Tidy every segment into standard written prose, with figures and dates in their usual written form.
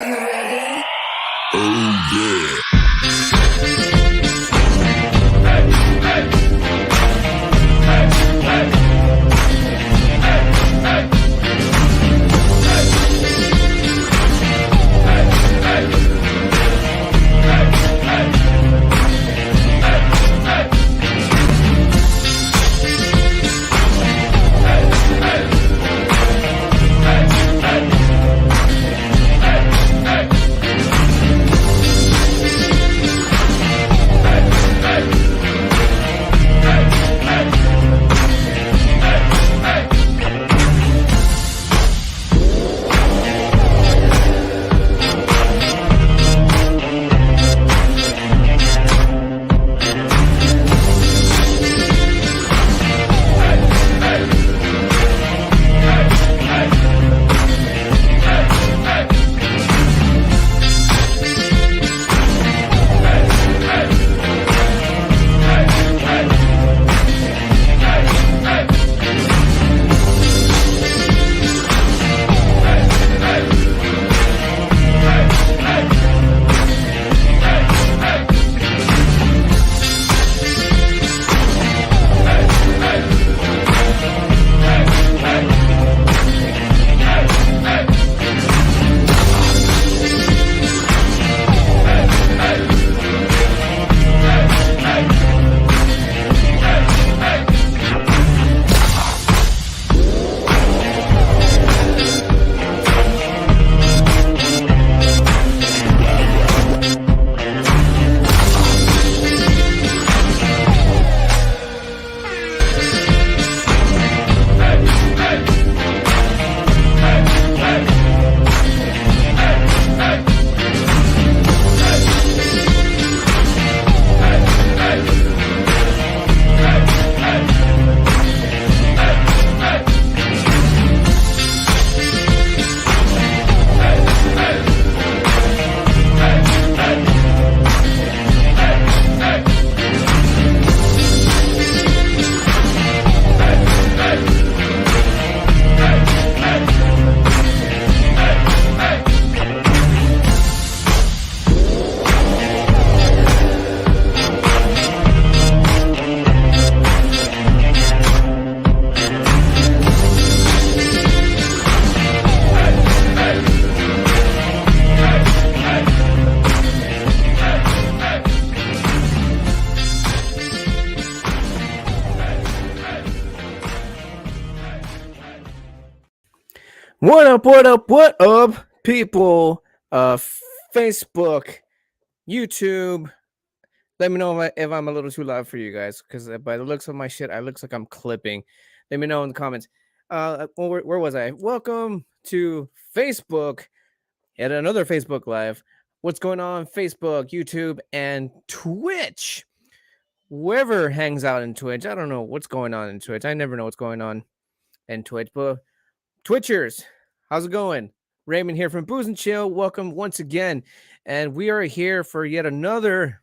You ready? Oh yeah. What up, people? Facebook, YouTube. Let me know if I'm a little too loud for you guys, because by the looks of my shit, I looks like I'm clipping. Let me know in the comments. Where was I? Welcome to Facebook, at another Facebook Live. What's going on Facebook, YouTube, and Twitch? Whoever hangs out in Twitch, I don't know what's going on in Twitch. I never know what's going on in Twitch, but Twitchers, how's it going? Raymond here from Booze and Chill. Welcome once again. And we are here for yet another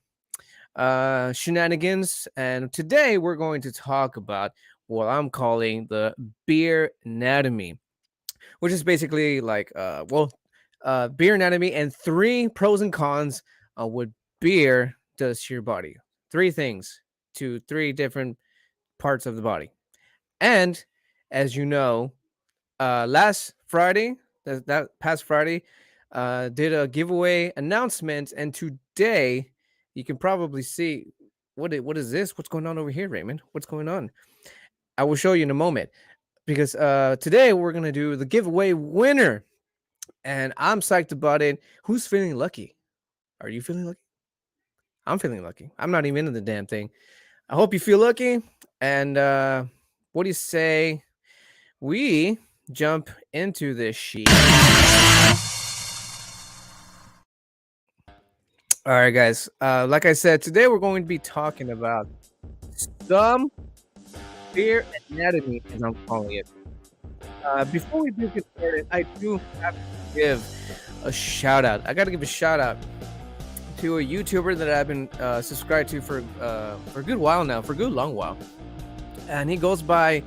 shenanigans. And today we're going to talk about what I'm calling the beer anatomy, which is basically like, beer anatomy and 3 pros and cons of what beer does to your body. 3 things to 3 different parts of the body. And as you know, last Friday, that past Friday, did a giveaway announcement, and today you can probably see what is this? What's going on over here, Raymond? What's going on? I will show you in a moment, because today we're gonna do the giveaway winner, and I'm psyched about it. Who's feeling lucky? Are you feeling lucky? I'm feeling lucky. I'm not even in the damn thing. I hope you feel lucky. And what do you say we jump into this sheet? All right, guys. Like I said, today we're going to be talking about some beer anatomy, as I'm calling it. Before we do get started, I do have to give a shout out. I got to give a shout out to a YouTuber that I've been subscribed to for a good while now, for a good long while, and he goes by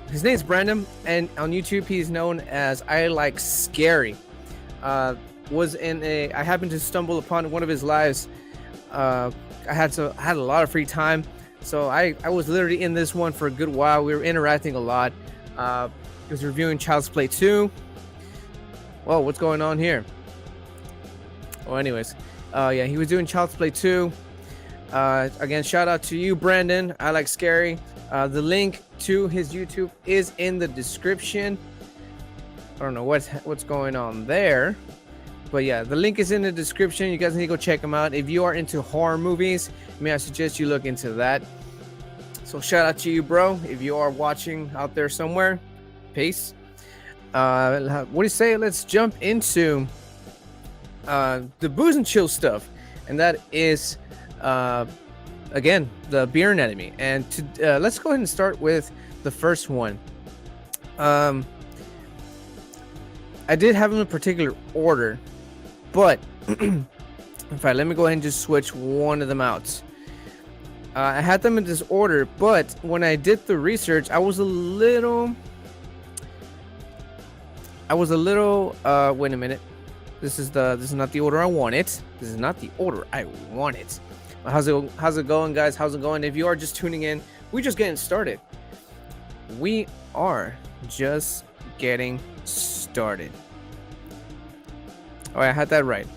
his name's Brandon, and on YouTube he's known as I Like Scary. was in a. I happened to stumble upon one of his lives. I had a lot of free time, so I was literally in this one for a good while. We were interacting a lot. He was reviewing Child's Play 2. Whoa, what's going on here? Oh, anyways, yeah, he was doing Child's Play 2. Again, shout out to you, Brandon. I like scary. The link to his YouTube is in the description. I don't know what's going on there, but yeah, the link is in the description. You guys need to go check him out. If you are into horror movies, may I suggest you look into that. So shout out to you, bro. If you are watching out there somewhere, peace. What do you say? Let's jump into the booze and chill stuff, and that is again the beer anatomy. And let's go ahead and start with the first one. I did have them in a particular order, but in fact, let me go ahead and just switch one of them out. I had them in this order, but when I did the research, I was a little wait a minute. This is not the order I wanted. This is not the order I wanted. How's it going, guys? How's it going? If you are just tuning in, we're just getting started. We are just getting started. Oh, I had that right.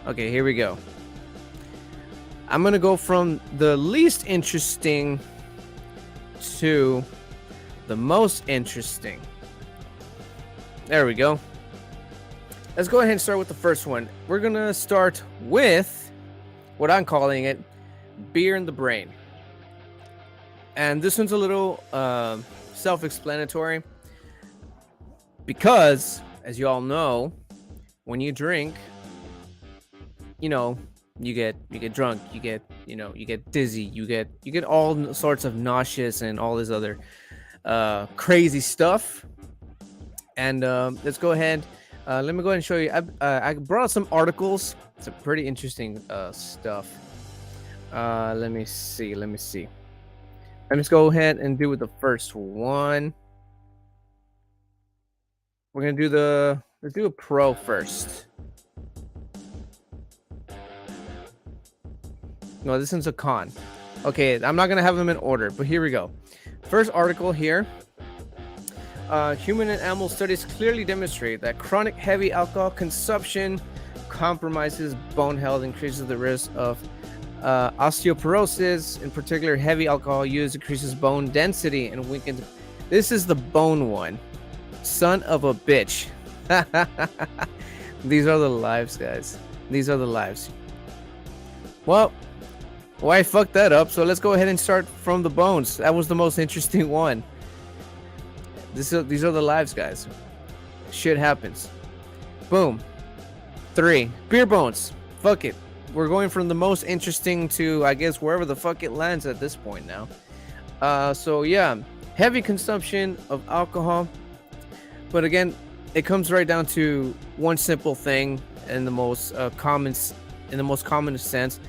Okay, here we go. I'm gonna go from the least interesting to the most interesting. There we go. Let's go ahead and start with the first one. We're gonna start with what I'm calling it, beer in the brain. And this one's a little self-explanatory, because as you all know, when you drink, you know, you get drunk, you get dizzy, you get all sorts of nauseous and all this other crazy stuff. And let's go ahead. Let me go ahead and show you. I brought some articles. It's a pretty interesting stuff. Let me see. Let me just go ahead and do with the first one. We're gonna let's do a pro first. No, this one's a con. Okay, I'm not gonna have them in order, but here we go. First article here. Human and animal studies clearly demonstrate that chronic heavy alcohol consumption compromises bone health, increases the risk of osteoporosis. In particular, heavy alcohol use increases bone density and weakens. This is the bone one. Son of a bitch. These are the lives, guys. These are the lives. Well, I fucked that up, so let's go ahead and start from the bones. That was the most interesting one. These are the lives, guys. Shit happens. Boom. 3. Beer bones. Fuck it. We're going from the most interesting to, I guess, wherever the fuck it lands at this point now. So yeah, heavy consumption of alcohol. But again, it comes right down to one simple thing in the most common sense.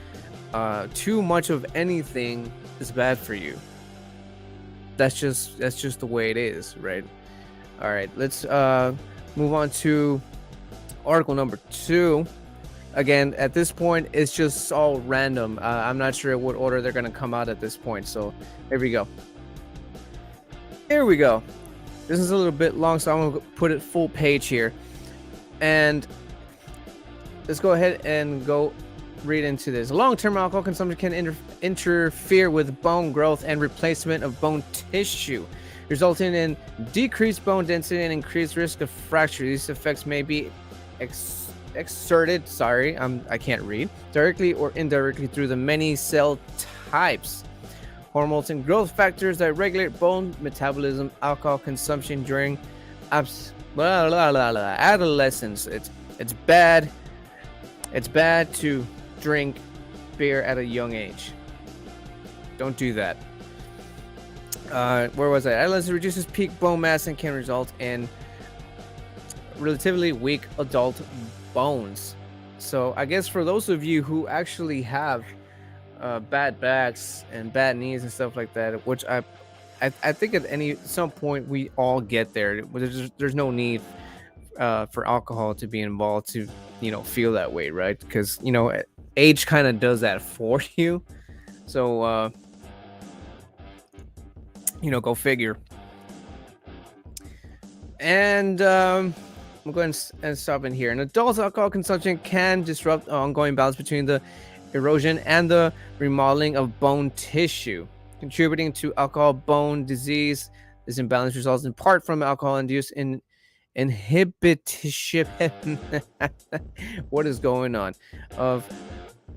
Too much of anything is bad for you. That's just the way it is, right? All right, let's move on to article number 2. Again, at this point, it's just all random. I'm not sure what order they're gonna come out at this point. So here we go. Here we go. This is a little bit long, so I'm gonna put it full page here, and let's go ahead and go read into this. Long-term alcohol consumption can interfere with bone growth and replacement of bone tissue, resulting in decreased bone density and increased risk of fracture. These effects may be exerted, I can't read, directly or indirectly through the many cell types, hormones, and growth factors that regulate bone metabolism. Alcohol consumption during adolescence. It's bad. It's bad to drink beer at a young age. Don't do that. Where was I? Adolescence reduces peak bone mass and can result in relatively weak adult bones. So I guess for those of you who actually have bad backs and bad knees and stuff like that, which I think at some point we all get there. There's no need for alcohol to be involved to feel that way, right? Because age kind of does that for you. So go figure. And I'm going to stop in here. An adult alcohol consumption can disrupt ongoing balance between the erosion and the remodeling of bone tissue, contributing to alcohol bone disease. This imbalance results in part from alcohol-induced inhibition. What is going on? Of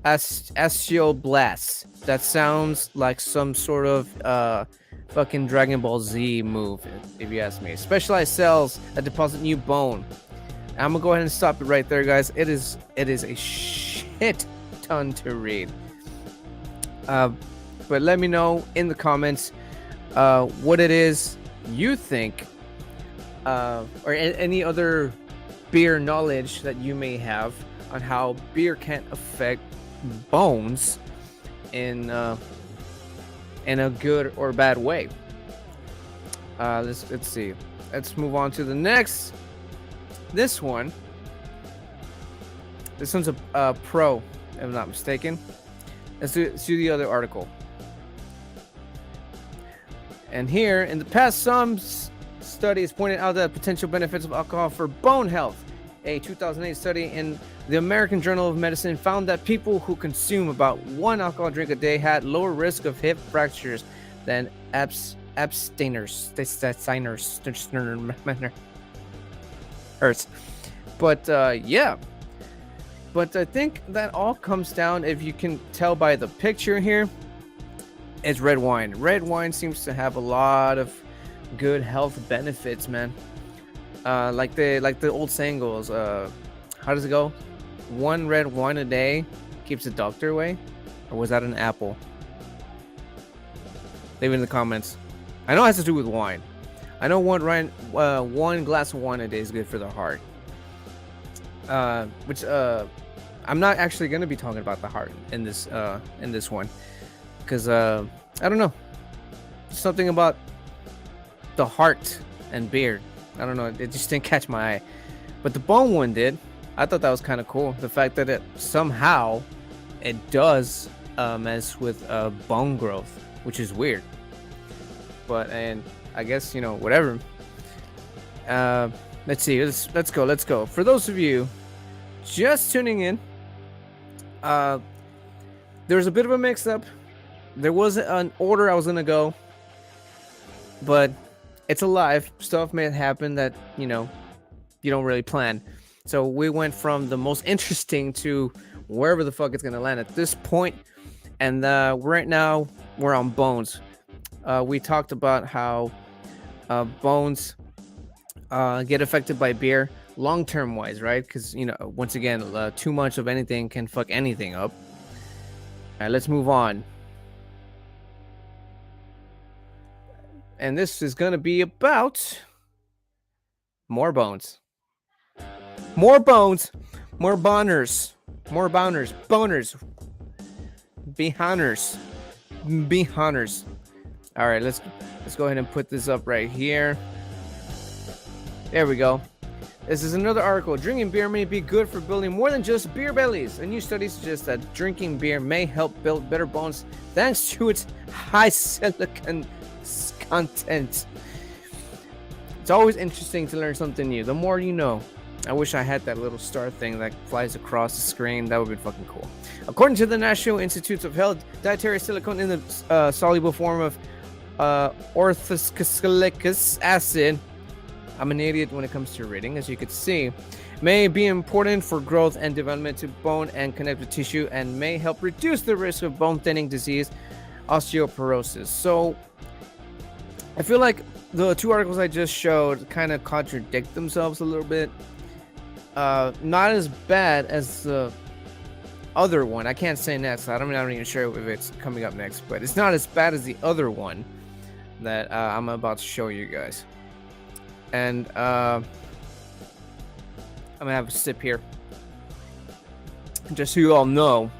osteoblasts. That sounds like some sort of fucking Dragon Ball Z move, if you ask me. Specialized cells that deposit new bone. I'm gonna go ahead and stop it right there, guys. It is a shit ton to read. But let me know in the comments what it is you think, or any other beer knowledge that you may have on how beer can affect bones in a good or bad way. Let's see. Let's move on to the next. This one's a pro, if I'm not mistaken. Let's do the other article. And here, in the past, some studies pointed out the potential benefits of alcohol for bone health. A 2008 study in the American Journal of Medicine found that people who consume about one alcohol drink a day had lower risk of hip fractures than abstainers. Hurts. But yeah. But I think that all comes down, if you can tell by the picture here, it's red wine. Red wine seems to have a lot of good health benefits, man. Like the old saying goes, how does it go? One red wine a day keeps the doctor away? Or was that an apple? Leave it in the comments. I know it has to do with wine. I know one glass of wine a day is good for the heart. Which I'm not actually going to be talking about the heart in this one, because I don't know, something about the heart and beer. I don't know, it just didn't catch my eye. But the bone one did. I thought that was kind of cool. The fact that it somehow it does mess with bone growth, which is weird. But and I guess whatever. Let's see. Let's go. For those of you just tuning in, there was a bit of a mix-up. There was an order I was gonna go, but it's alive. Stuff may happen that you don't really plan. So we went from the most interesting to wherever the fuck it's gonna land at this point. And right now we're on bones. We talked about how bones get affected by beer long-term wise, right? Because once again, too much of anything can fuck anything up. All right, let's move on. And this is gonna be about more bones, more bones, more boners, boners, behinders. All right, let's go ahead and put this up right here. There we go. This is another article. Drinking beer may be good for building more than just beer bellies. A new study suggests that drinking beer may help build better bones thanks to its high silicon content. It's always interesting to learn something new. The more you know. I wish I had that little star thing that flies across the screen. That would be fucking cool. According to the National Institutes of Health, dietary silicone in the soluble form of orthoscalic acid, I'm an idiot when it comes to reading, as you could see, may be important for growth and development to bone and connective tissue, and may help reduce the risk of bone thinning disease, osteoporosis. So I feel like the two articles I just showed kind of contradict themselves a little bit. Not as bad as the other one. I can't say next. I'm not even sure if it's coming up next, but it's not as bad as the other one that I'm about to show you guys. And I'm gonna have a sip here, just so you all know.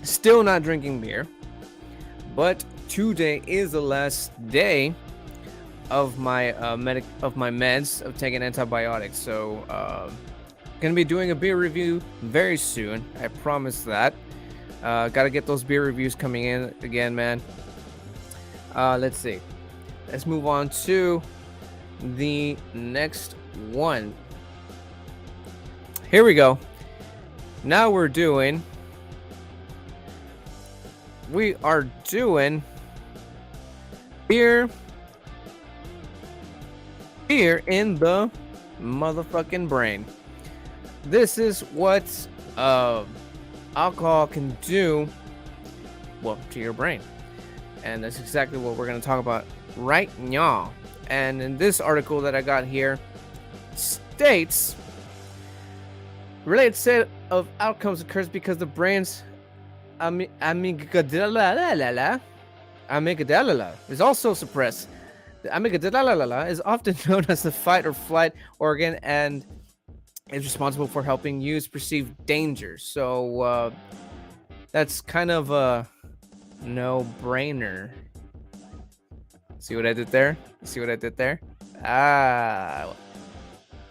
Still not drinking beer, but today is the last day of my meds of taking antibiotics. So gonna be doing a beer review very soon. I promise that. Gotta get those beer reviews coming in again, man. Let's see. Let's move on to the next one. Here we go. Now we are doing beer in the motherfucking brain. This is what alcohol can do, well, to your brain, and that's exactly what we're going to talk about right now. And in this article that I got here states, related set of outcomes occurs because the brain's amygdala is also suppressed. The amygdala is often known as the fight or flight organ and is responsible for helping use perceive danger. So that's kind of a no-brainer. See what I did there?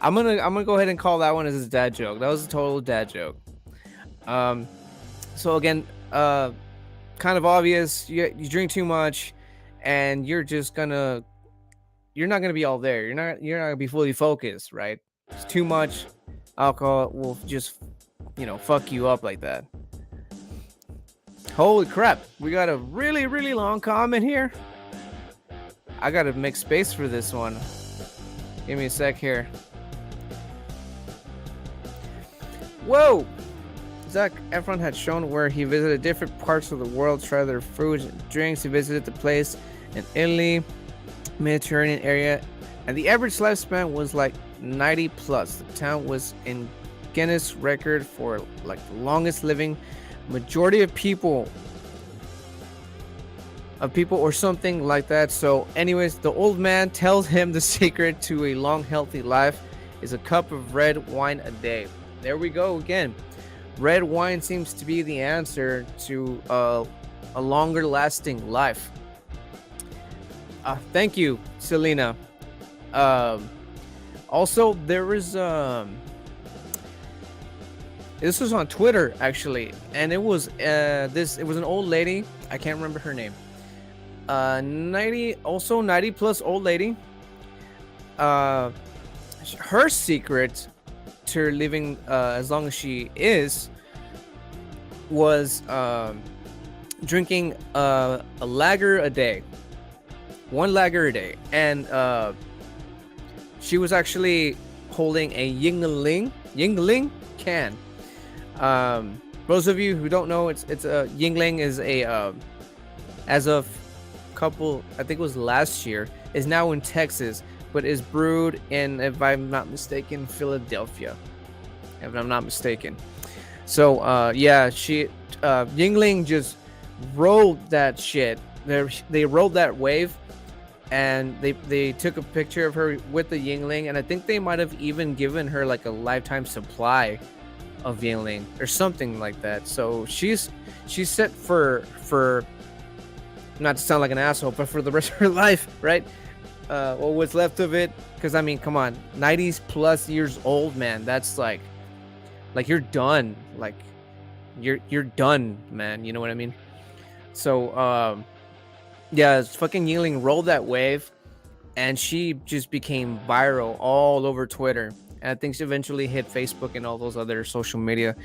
I'm gonna go ahead and call that one as a dad joke. That was a total dad joke. So again, kind of obvious. You drink too much, and you're not gonna be all there. You're not gonna be fully focused, right? It's too much alcohol will just fuck you up like that. Holy crap! We got a really, really long comment here. I gotta make space for this one. Give me a sec here. Whoa! Zac Efron had shown where he visited different parts of the world, tried their foods and drinks. He visited the place in Italy, Mediterranean area, and the average lifespan was like 90 plus. The town was in Guinness record for like the longest living. Majority of people or something like that. So anyways, the old man tells him the secret to a long healthy life is a cup of red wine a day. There we go again. Red wine seems to be the answer to a longer lasting life. Thank you, Selena. Also, there was this was on Twitter actually, and it was an old lady. I can't remember her name. 90 plus old lady. Her secret to living as long as she was drinking a lager a day, one lager a day, and she was actually holding a Yingling can. Those of you who don't know, it's a Yingling is a as of couple, I think it was last year, is now in Texas, but is brewed in, if I'm not mistaken, Philadelphia, if I'm not mistaken. So yeah, she Yingling just rode that shit. They rode that wave, and they took a picture of her with the Yingling, and I think they might have even given her like a lifetime supply of Yingling or something like that. So she's set for not to sound like an asshole, but for the rest of her life, right? Or what's left of it, because I mean, come on, 90s plus years old, man. That's like you're done. Like you're done, man. You know what I mean? So yeah, fucking Yingling rolled that wave, and she just became viral all over Twitter. And I think she eventually hit Facebook and all those other social media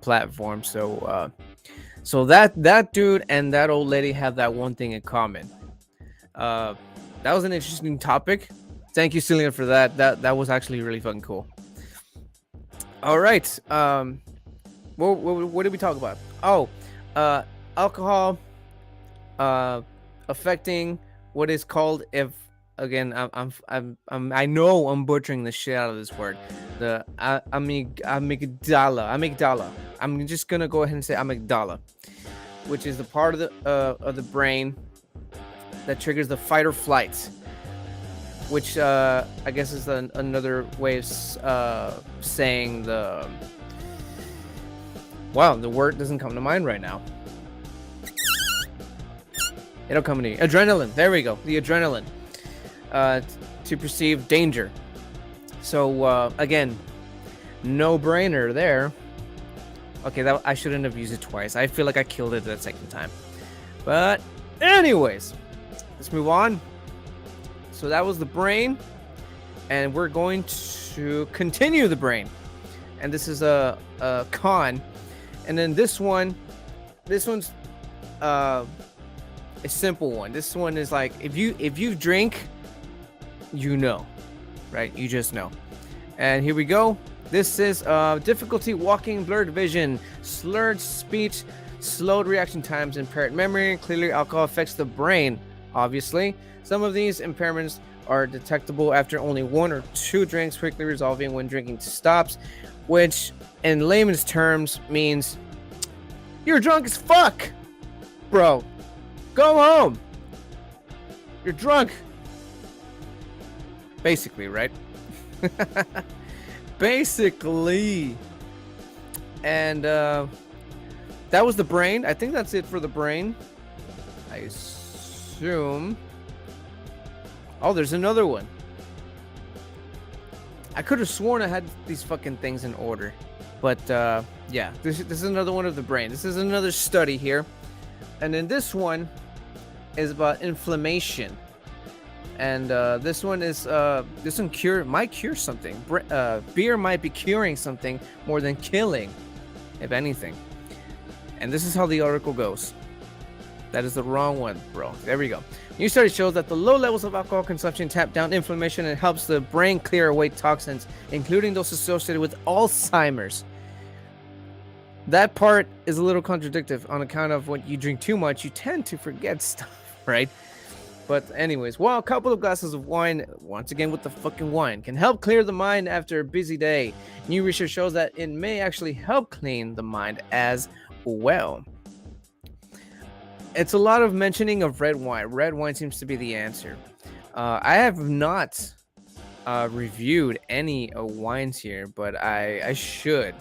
platforms. So that dude and that old lady have that one thing in common. That was an interesting topic. Thank you, Selena, for that. That was actually really fucking cool. All right. What did we talk about? Oh, alcohol affecting what is called, if again I know I'm butchering the shit out of this word, the amygdala. I'm just gonna go ahead and say amygdala, which is the part of the brain that triggers the fight or flight, which I guess is another way of saying the. Wow, the word doesn't come to mind right now. It'll come to you. Adrenaline. There we go. The adrenaline. to perceive danger. So again, no brainer there. Okay, that I shouldn't have used it twice. I feel like I killed it that second time. But anyways, let's move on. So that was the brain, and we're going to continue the brain. And this is a con. And then this one's a simple one. This one is like if you drink, you know, right? You just know. And here we go. This is difficulty walking, blurred vision, slurred speech, slowed reaction times, impaired memory. Clearly, alcohol affects the brain, obviously. Some of these impairments are detectable after only 1 or 2 drinks, quickly resolving when drinking stops, which in layman's terms means you're drunk as fuck, bro. Go home. You're drunk. Basically, right? Basically. And that was the brain. I think that's it for the brain. I assume. Oh, there's another one. I could have sworn I had these fucking things in order. But yeah, this is another one of the brain. This is another study here. And then this one is about inflammation. And this one might cure something. Beer might be curing something more than killing, if anything. And this is how the article goes. That is the wrong one, bro. There we go. New study shows that the low levels of alcohol consumption tap down inflammation and helps the brain clear away toxins, including those associated with Alzheimer's. That part is a little contradictory on account of when you drink too much, you tend to forget stuff, right? But anyways, while a couple of glasses of wine, once again with the fucking wine, can help clear the mind after a busy day, new research shows that it may actually help clean the mind as well. It's a lot of mentioning of red wine. Red wine seems to be the answer. I have not reviewed any wines here, but I should.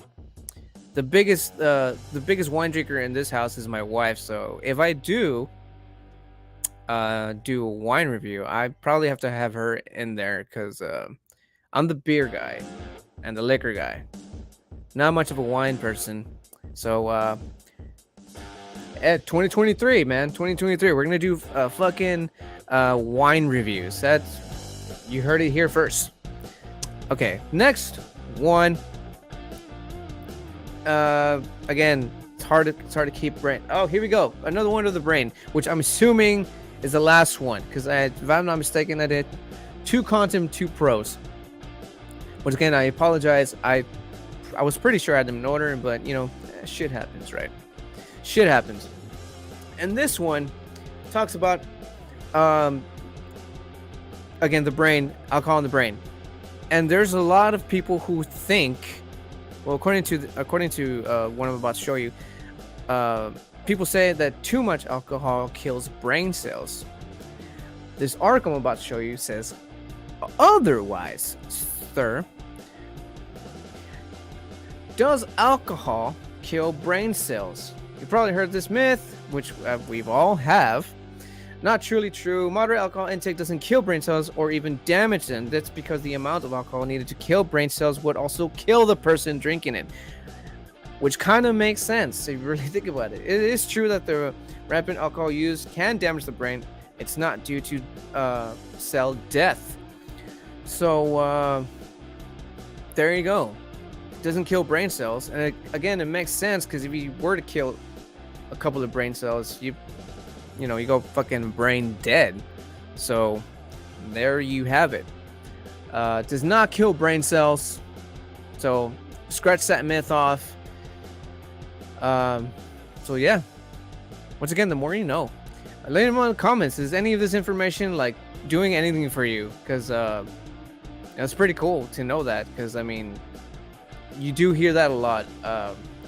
The biggest wine drinker in this house is my wife, so if I do a wine review, I probably have to have her in there because I'm the beer guy and the liquor guy, not much of a wine person. So at 2023, man, 2023, we're gonna do fucking wine reviews. That's, you heard it here first. Okay, next one. Again, it's hard to keep brain. Oh, here we go, another one of the brain, which I'm assuming is the last one, because if I'm not mistaken, I did 2 cons and 2 pros. Which again, I apologize. I was pretty sure I had them in order, but you know, shit happens, right? Shit happens. And this one talks about again, the brain, alcohol in the brain. And there's a lot of people who think, well, according to what I'm about to show you, people say that too much alcohol kills brain cells. This article I'm about to show you says otherwise, sir. Does alcohol kill brain cells? You probably heard this myth, which we've all have. Not truly true. Moderate alcohol intake doesn't kill brain cells or even damage them. That's because the amount of alcohol needed to kill brain cells would also kill the person drinking it. Which kind of makes sense if you really think about it. It is true that the rampant alcohol use can damage the brain. It's not due to cell death. So there you go. It doesn't kill brain cells, and again, it makes sense because if you were to kill a couple of brain cells, you go fucking brain dead. So there you have it. It does not kill brain cells. So scratch that myth off. So yeah, once again, the more you know. Let them know in the comments, is any of this information like doing anything for you? Because it's pretty cool to know that, because I mean, you do hear that a lot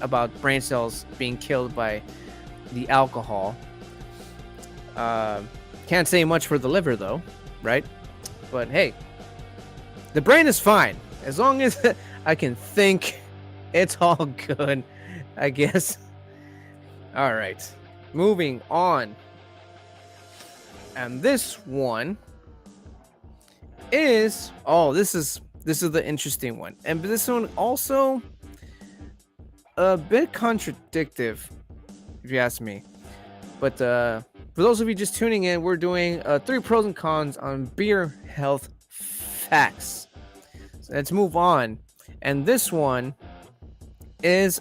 about brain cells being killed by the alcohol. Can't say much for the liver though, right? But hey, the brain is fine as long as I can think. It's all good, I guess. All right, moving on. And this one is this is the interesting one, and this one also a bit contradictive, if you ask me. But for those of you just tuning in, we're doing 3 pros and cons on beer health facts. So let's move on. And this one is,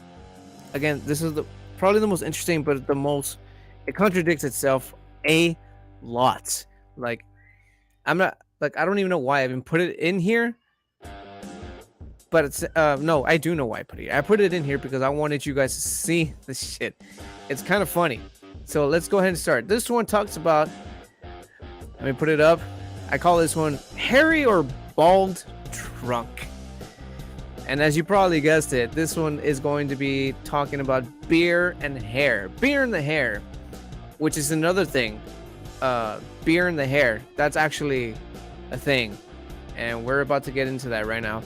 again, this is probably the most interesting, but it contradicts itself a lot. Like, I don't even know why I even put it in here. But it's no, I do know why I put it here. I put it in here because I wanted you guys to see this shit. It's kind of funny. So let's go ahead and start. This one talks about, let me put it up. I call this one hairy or bald drunk. And as you probably guessed it, this one is going to be talking about beer and hair. Beer and the hair, which is another thing. Beer and the hair, that's actually a thing. And we're about to get into that right now.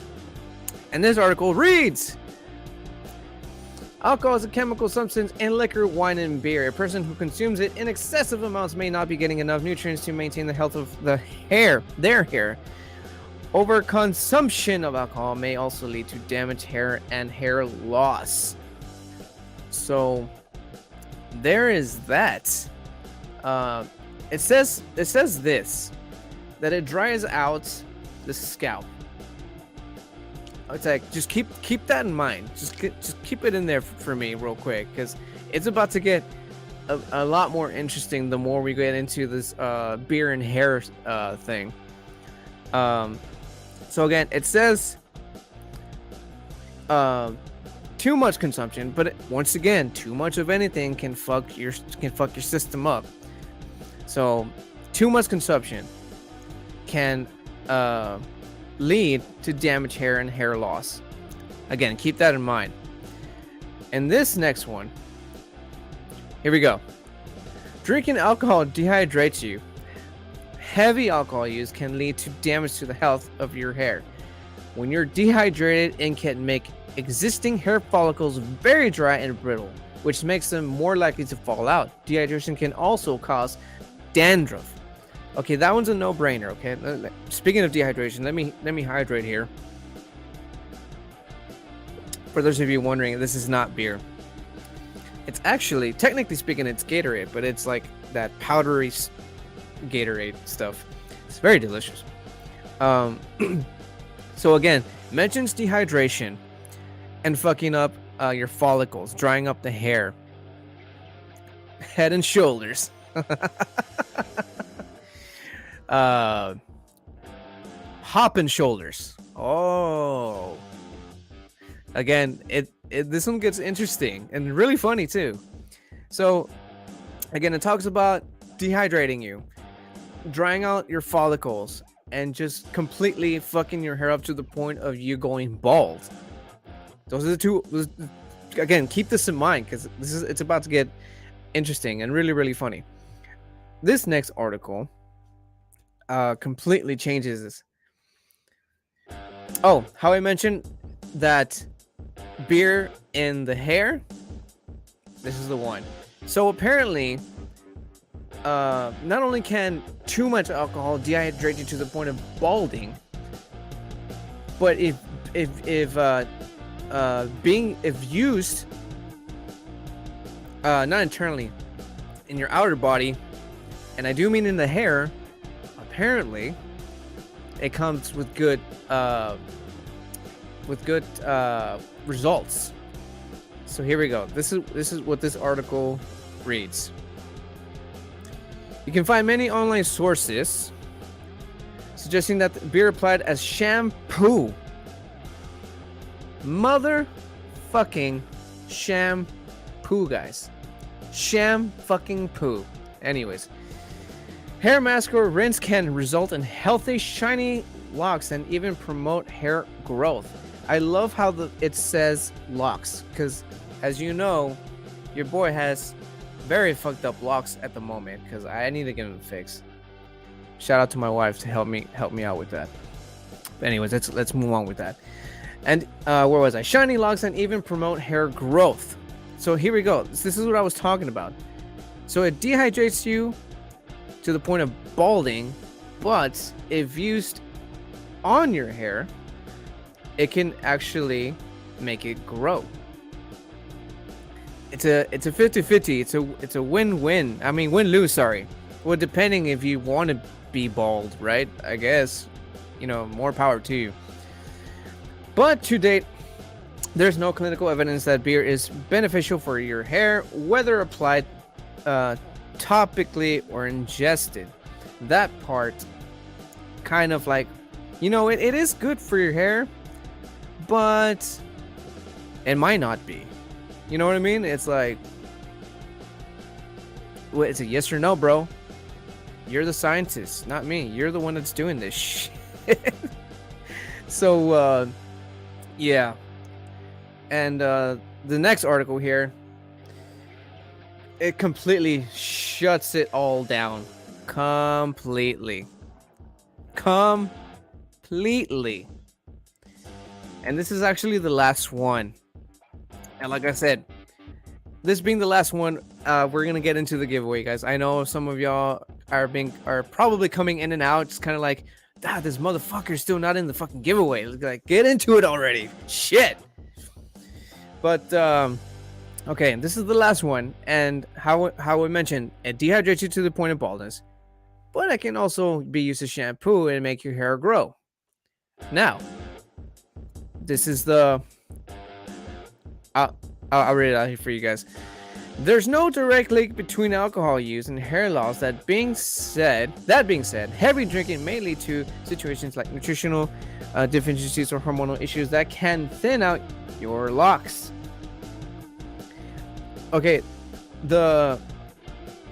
And this article reads, alcohol is a chemical substance in liquor, wine, and beer. A person who consumes it in excessive amounts may not be getting enough nutrients to maintain the health of their hair. Overconsumption of alcohol may also lead to damaged hair and hair loss. So there is that. It says this, that it dries out the scalp. It's like, just keep that in mind. Just keep it in there for me real quick, because it's about to get a lot more interesting the more we get into this beer and hair thing. So again, it says too much consumption, but once again, too much of anything can fuck your system up. So too much consumption can lead to damaged hair and hair loss. Again, keep that in mind. And this next one, here we go. Drinking alcohol dehydrates you. Heavy alcohol use can lead to damage to the health of your hair. When you're dehydrated, it can make existing hair follicles very dry and brittle, which makes them more likely to fall out. Dehydration can also cause dandruff. Okay, that one's a no-brainer. Okay, speaking of dehydration, let me hydrate here. For those of you wondering, this is not beer. It's actually, technically speaking, it's Gatorade, but it's like that powdery Gatorade stuff. It's very delicious. So again, mentions dehydration and fucking up your follicles, drying up the hair, head and shoulders. Hopping shoulders. Oh, again, this one gets interesting and really funny too. So again, it talks about dehydrating you, drying out your follicles, and just completely fucking your hair up to the point of you going bald. Those are the two. Again, keep this in mind, because it's about to get interesting and really, really funny. This next article completely changes this. Oh, how I mentioned that beer in the hair, this is the one. So apparently, not only can too much alcohol dehydrate you to the point of balding, but if used not internally, in your outer body, and I do mean in the hair, apparently it comes with good results. So here we go. This is what this article reads. You can find many online sources suggesting that beer applied as shampoo, motherfucking shampoo, guys, sham-fucking-poo. Anyways, hair mask or rinse can result in healthy, shiny locks and even promote hair growth. I love how it says locks, because as you know, your boy has very fucked up locks at the moment, because I need to get them fixed. Shout out to my wife to help me out with that. But anyways, let's move on with that. And where was I? Shiny locks and even promote hair growth. So here we go. This is what I was talking about. So it dehydrates you to the point of balding, but if used on your hair, it can actually make it grow. It's a 50-50. It's a win-win. I mean, win-lose, sorry. Well, depending if you want to be bald, right? I guess, more power to you. But to date, there's no clinical evidence that beer is beneficial for your hair, whether applied topically or ingested. That part kind of like, it is good for your hair, but it might not be. You know what I mean? It's like, well, it's a yes or no, bro. You're the scientist, not me. You're the one that's doing this shit. So, yeah. And the next article here, it completely shuts it all down. Completely. And this is actually the last one. And like I said, this being the last one, we're gonna get into the giveaway, guys. I know some of y'all are probably coming in and out, just kind of like, this motherfucker's still not in the fucking giveaway. Like, get into it already. Shit. But okay, this is the last one, and how I mentioned, it dehydrates you to the point of baldness, but it can also be used as shampoo and make your hair grow. Now, this is the I'll read it out here for you guys. There's no direct link between alcohol use and hair loss. That being said, heavy drinking may lead to situations like nutritional deficiencies or hormonal issues that can thin out your locks. Okay, the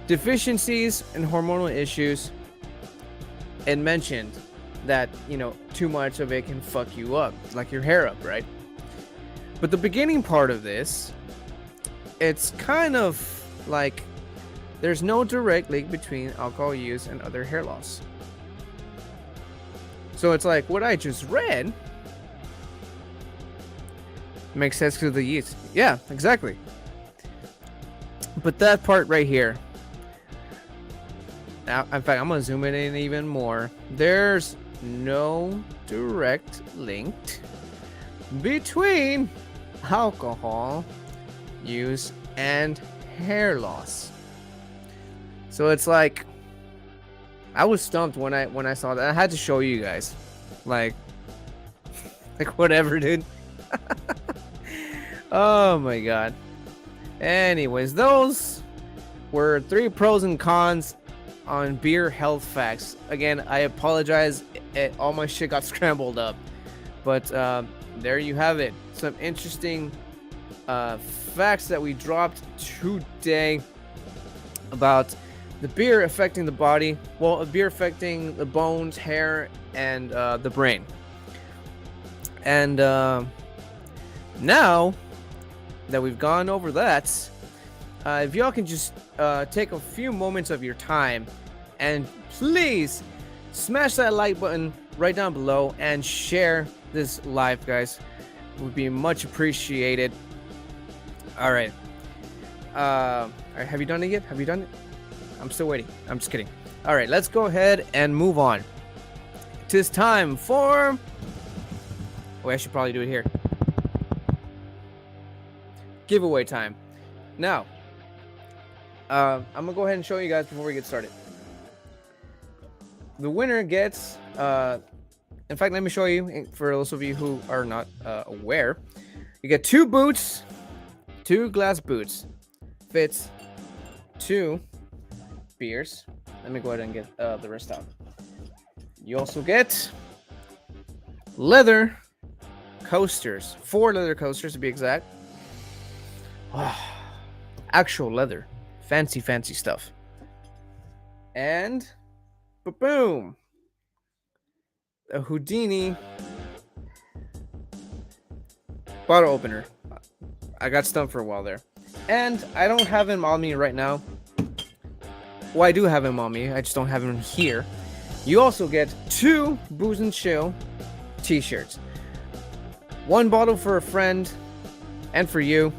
deficiencies and hormonal issues, it mentioned that, too much of it can fuck you up, like your hair up, right? But the beginning part of this, it's kind of like there's no direct link between alcohol use and other hair loss. So it's like what I just read makes sense to the yeast. Yeah, exactly. But that part right here, now, in fact, I'm gonna zoom it in even more. There's no direct link between alcohol use and hair loss. So it's like, I was stumped when I saw that. I had to show you guys, like whatever, dude. Oh my god. Anyways, those were 3 pros and cons on beer health facts. Again, I apologize, all my shit got scrambled up, but there you have it. Some interesting facts that we dropped today about the beer affecting the body. Well, beer affecting the bones, hair, and the brain. And now that we've gone over that, if y'all can just take a few moments of your time and please smash that like button right down below and share this live, guys. It would be much appreciated. All right. Have you done it yet? Have you done it? I'm still waiting. I'm just kidding. All right, let's go ahead and move on. Tis time for... Oh, I should probably do it here. Giveaway time. Now, I'm gonna go ahead and show you guys before we get started. The winner gets, in fact, let me show you for those of you who are not aware. You get 2 boots, 2 glass boots, fits 2 beers. Let me go ahead and get the rest out. You also get leather coasters, 4 leather coasters to be exact. Actual leather, fancy stuff. And boom, a Houdini bottle opener. I got stumped for a while there, and I don't have him on me right now. Well, I do have him on me, I just don't have him here. You also get 2 Booze and Chill t-shirts. 1 bottle for a friend and for you.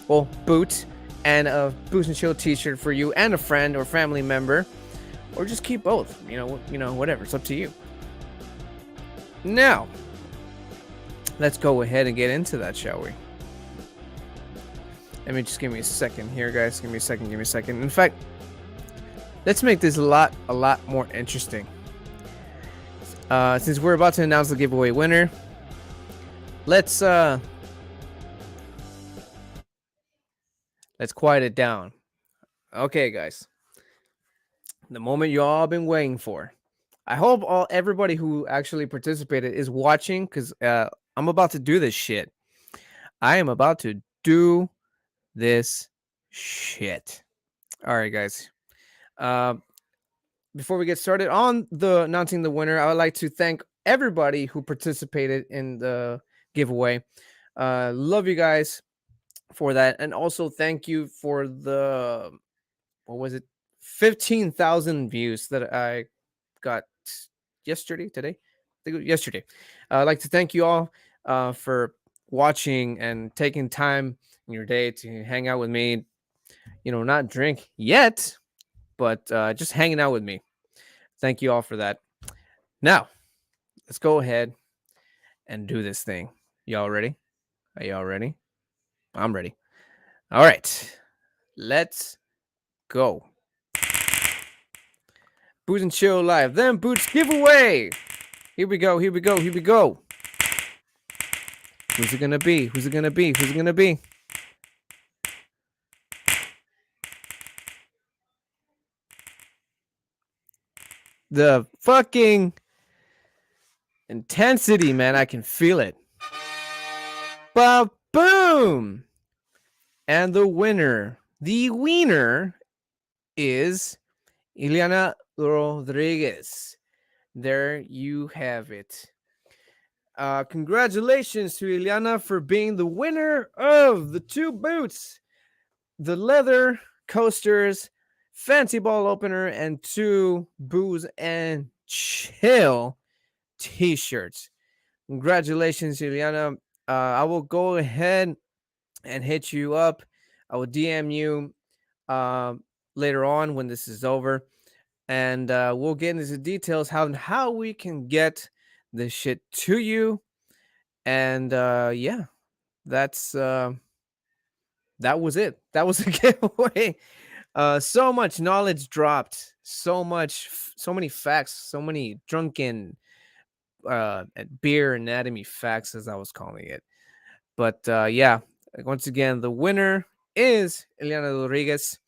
Well, boot, and a Booze and Chill t-shirt for you and a friend or family member, or just keep both. You know, whatever. It's up to you. Now, let's go ahead and get into that, shall we? Let me just give me a second here, guys. Give me a second. In fact, let's make this a lot more interesting. Since we're about to announce the giveaway winner, let's quiet it down. Okay, guys. The moment you all been waiting for. I hope everybody who actually participated is watching, because I'm about to do this shit. I am about to do this shit. All right, guys. Before we get started on the announcing the winner, I would like to thank everybody who participated in the giveaway. Love you guys for that, and also thank you for the 15,000 views that I got today. I think it was yesterday. I'd like to thank you all for watching and taking time in your day to hang out with me. Not drink yet, but just hanging out with me. Thank you all for that. Now, let's go ahead and do this thing. Y'all ready? Are y'all ready? I'm ready. All right. Let's go. Booze and Chill Live. Then Boots giveaway. Here we go. Who's it gonna be? The fucking intensity, man. I can feel it. Ba-boom! And the winner is Ileana Rodriguez. There you have it. Congratulations to Ileana for being the winner of the 2 boots, the leather coasters, fancy ball opener, and 2 Booze and Chill t-shirts. Congratulations, Ileana. I will go ahead and hit you up. I will DM you later on when this is over, and we'll get into the details how we can get this shit to you. And yeah, that's that was it. That was the giveaway. So much knowledge dropped, so many facts, so many drunken beer anatomy facts, as I was calling it. But yeah, once again, the winner is Ileana Rodriguez.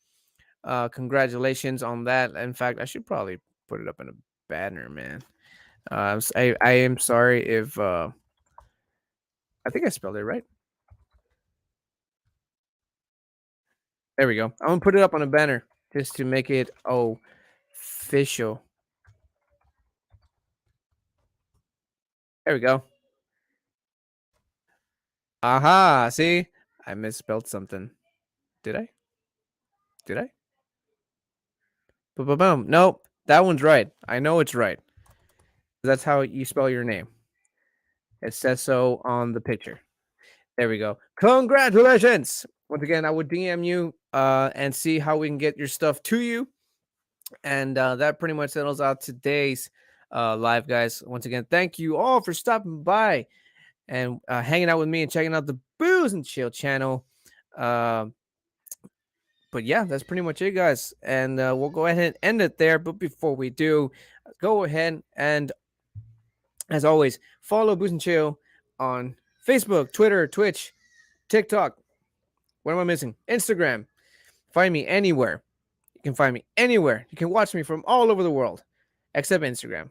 Congratulations on that. In fact, I should probably put it up in a banner, man. I am sorry if I think I spelled it right. There we go. I'm gonna put it up on a banner just to make it official. There we go. Aha! See, I misspelled something. Did I? Boom. Nope, that one's right. I know it's right. That's how you spell your name. It says so on the picture. There we go. Congratulations! Once again, I would DM you and see how we can get your stuff to you. And that pretty much settles out today's live, guys. Once again, thank you all for stopping by and hanging out with me and checking out the Booze and Chill channel. But yeah, that's pretty much it, guys. And we'll go ahead and end it there. But before we do, go ahead and, as always, follow Booze and Chill on Facebook, Twitter, Twitch, TikTok. What am I missing? Instagram. Find me anywhere. You can find me anywhere. You can watch me from all over the world, except Instagram,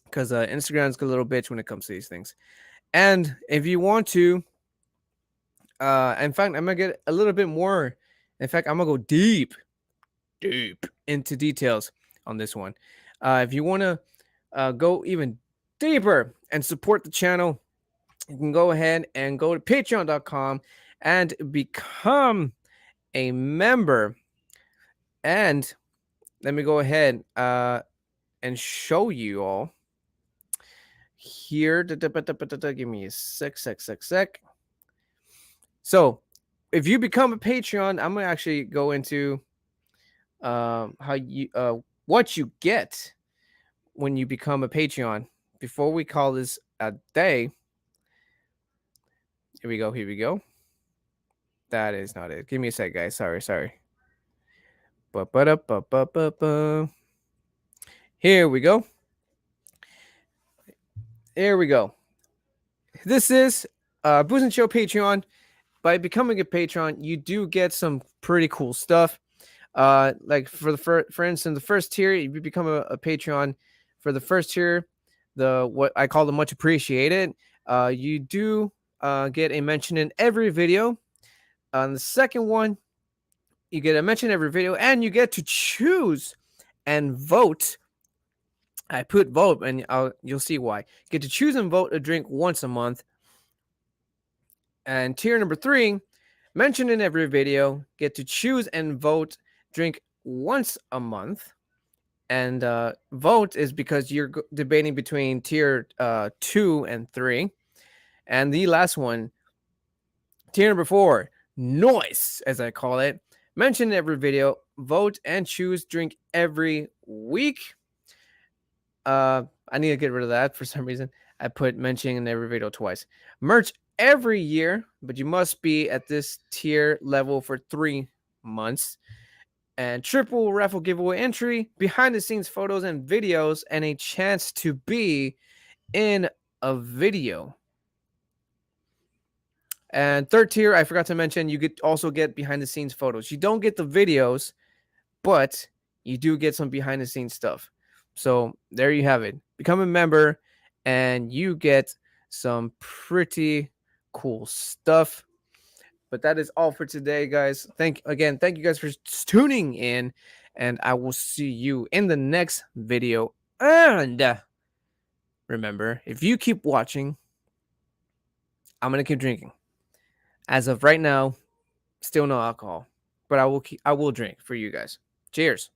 because Instagram's a little bitch when it comes to these things. And if you want to, in fact, I'm gonna get a little bit more. In fact, I'm gonna go deep into details on this one. If you want to go even deeper and support the channel, you can go ahead and go to patreon.com and become a member. And let me go ahead and show you all here. Give me a sec. So if you become a Patreon, I'm gonna actually go into how you what you get when you become a Patreon, before we call this a day, here we go. Here we go. That is not it. Give me a sec, guys. Sorry. Ba-ba-da-ba-ba-ba-ba. Here we go. Here we go. This is Booze and Chill Patreon. By becoming a patron, you do get some pretty cool stuff. Like for instance, the first tier, if you become a Patreon for the first tier, the what I call the much appreciated, you do get a mention in every video. On the second one, you get a mention in every video, and you get to choose and vote. I put vote, and you'll see why. You get to choose and vote a drink once a month. And tier number 3, mentioned in every video, get to choose and vote drink once a month. And vote is because you're debating between tier 2 and 3. And the last one, tier number 4, noise, as I call it, mentioned in every video, vote and choose drink every week. I need to get rid of that for some reason. I put mentioning in every video twice. Merch every year, but you must be at this tier level for 3 months. And triple raffle giveaway entry, behind the scenes photos and videos, and a chance to be in a video. And third tier, I forgot to mention, you also get behind the scenes photos. You don't get the videos, but you do get some behind the scenes stuff. So there you have it. Become a member and you get some pretty cool stuff. But that is all for today, guys. Thank you guys for tuning in, and I will see you in the next video. And remember, if you keep watching, I'm gonna keep drinking. As of right now, still no alcohol, but I will drink for you guys. Cheers.